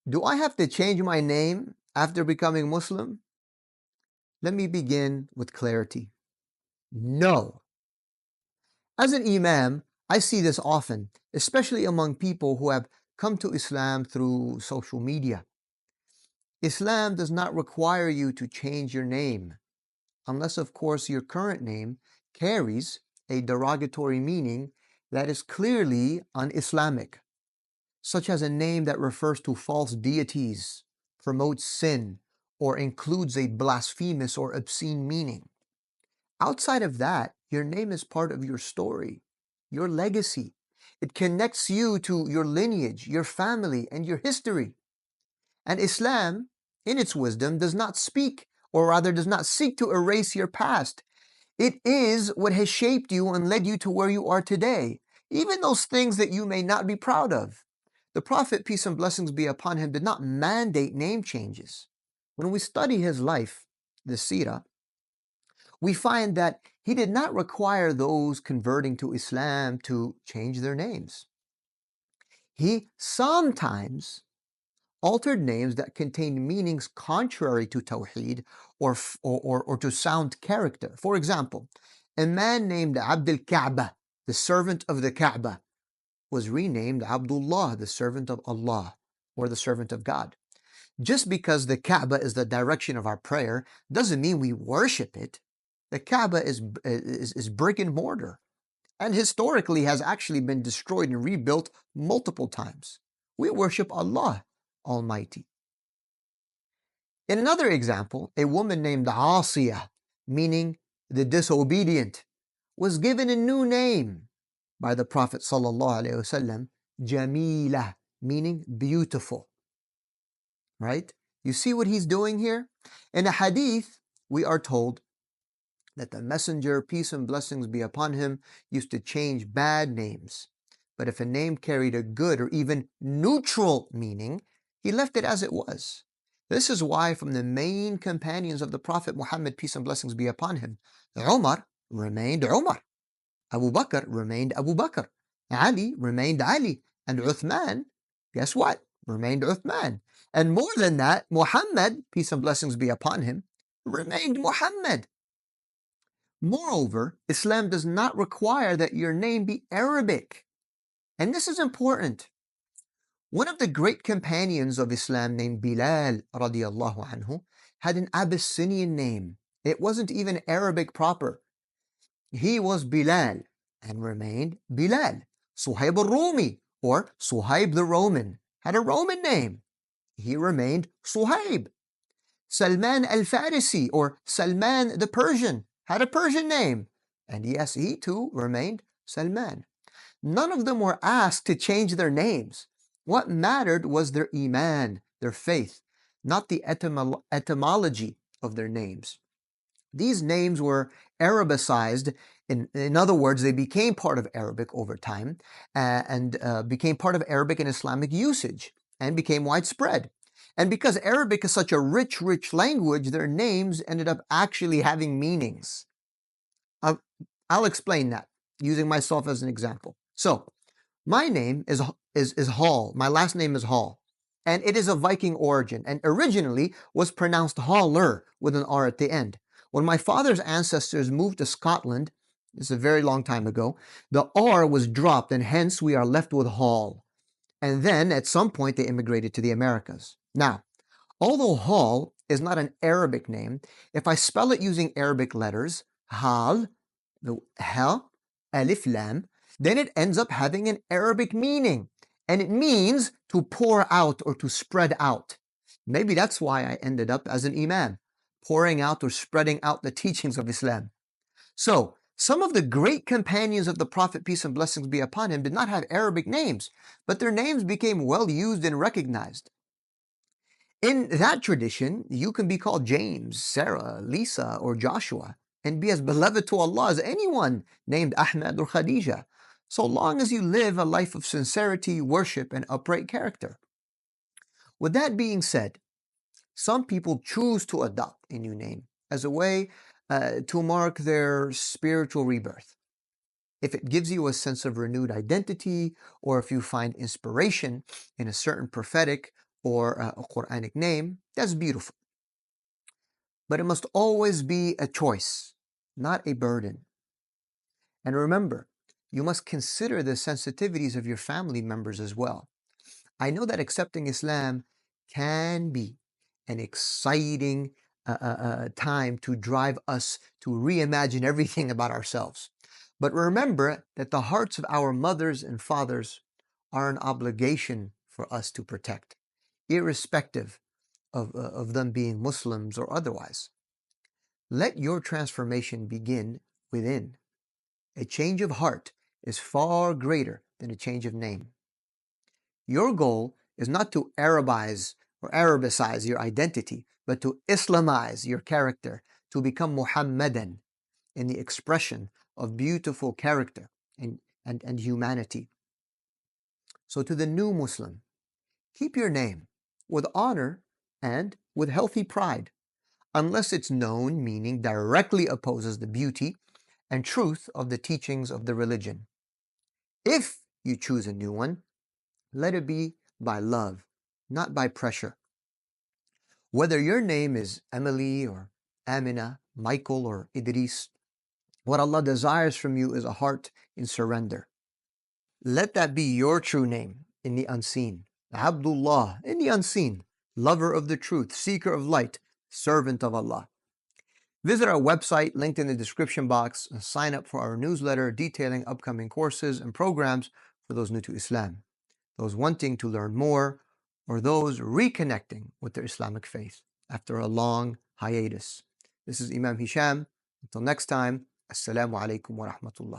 Do I have to change my name after becoming Muslim? Let me begin with clarity. No. As an imam, I see this often, especially among people who have come to Islam through social media. Islam does not require you to change your name, unless, of course, your current name carries a derogatory meaning that is clearly un-Islamic, such as a name that refers to false deities, promotes sin, or includes a blasphemous or obscene meaning. Outside of that, your name is part of your story, your legacy. It connects you to your lineage, your family, and your history. And Islam, in its wisdom, does not speak, or rather does not seek to erase your past. It is what has shaped you and led you to where you are today, even those things that you may not be proud of. The Prophet, peace and blessings be upon him, did not mandate name changes. When we study his life, the seerah, we find that he did not require those converting to Islam to change their names. He sometimes altered names that contained meanings contrary to Tawheed or to sound character. For example, a man named Abd al-Ka'bah, the servant of the Kaaba, was renamed Abdullah, the servant of Allah, or the servant of God. Just because the Kaaba is the direction of our prayer doesn't mean we worship it. The Kaaba is brick and mortar, and historically has actually been destroyed and rebuilt multiple times. We worship Allah Almighty. In another example, a woman named Asiyah, meaning the disobedient, was given a new name by the Prophet ﷺ, Jamila, meaning beautiful. Right? You see what he's doing here? In a hadith, we are told that the messenger, peace and blessings be upon him, used to change bad names. But if a name carried a good or even neutral meaning, he left it as it was. This is why from the main companions of the Prophet Muhammad, peace and blessings be upon him, Umar remained Umar, Abu Bakr remained Abu Bakr, Ali remained Ali, and Uthman, guess what? Remained Uthman. And more than that, Muhammad, peace and blessings be upon him, remained Muhammad. Moreover, Islam does not require that your name be Arabic. And this is important. One of the great companions of Islam named Bilal radiallahu anhu had an Abyssinian name. It wasn't even Arabic proper. He was Bilal and remained Bilal. Suhaib al-Rumi, or Suhaib the Roman, had a Roman name. He remained Suhaib. Salman al-Farisi, or Salman the Persian, had a Persian name. And yes, he too remained Salman. None of them were asked to change their names. What mattered was their iman, their faith, not the etymology of their names. These names were Arabicized. In other words, they became part of Arabic over time and became part of Arabic and Islamic usage and became widespread. And because Arabic is such a rich, rich language, their names ended up actually having meanings. I'll explain that using myself as an example. So, my name is Hall. My last name is Hall. And it is of Viking origin and originally was pronounced Haller with an R at the end. When my father's ancestors moved to Scotland, this is a very long time ago, the R was dropped and hence we are left with Hall. And then at some point they immigrated to the Americas. Now, although Hall is not an Arabic name, if I spell it using Arabic letters, Hal, the Ha, Alif, Lam, then it ends up having an Arabic meaning. And it means to pour out or to spread out. Maybe that's why I ended up as an imam, pouring out or spreading out the teachings of Islam. So, some of the great companions of the Prophet, peace and blessings be upon him, did not have Arabic names, but their names became well used and recognized. In that tradition, you can be called James, Sarah, Lisa, or Joshua, and be as beloved to Allah as anyone named Ahmed or Khadija, so long as you live a life of sincerity, worship, and upright character. With that being said, some people choose to adopt a new name as a way to mark their spiritual rebirth. If it gives you a sense of renewed identity, or if you find inspiration in a certain prophetic or a Quranic name, that's beautiful. But it must always be a choice, not a burden. And remember, you must consider the sensitivities of your family members as well. I know that accepting Islam can be an exciting time to drive us to reimagine everything about ourselves. But remember that the hearts of our mothers and fathers are an obligation for us to protect, irrespective of them being Muslims or otherwise. Let your transformation begin within. A change of heart is far greater than a change of name. Your goal is not to Arabize or Arabicize your identity, but to Islamize your character, to become Muhammadan in the expression of beautiful character and humanity. So to the new Muslim, keep your name with honor and with healthy pride, unless its known meaning directly opposes the beauty and truth of the teachings of the religion. If you choose a new one, let it be by love, not by pressure. Whether your name is Emily or Amina, Michael or Idris, what Allah desires from you is a heart in surrender. Let that be your true name in the unseen. Abdullah in the unseen, lover of the truth, seeker of light, servant of Allah. Visit our website linked in the description box and sign up for our newsletter detailing upcoming courses and programs for those new to Islam, those wanting to learn more, or those reconnecting with their Islamic faith after a long hiatus. This is Imam Hisham. Until next time, Assalamu alaikum wa rahmatullah.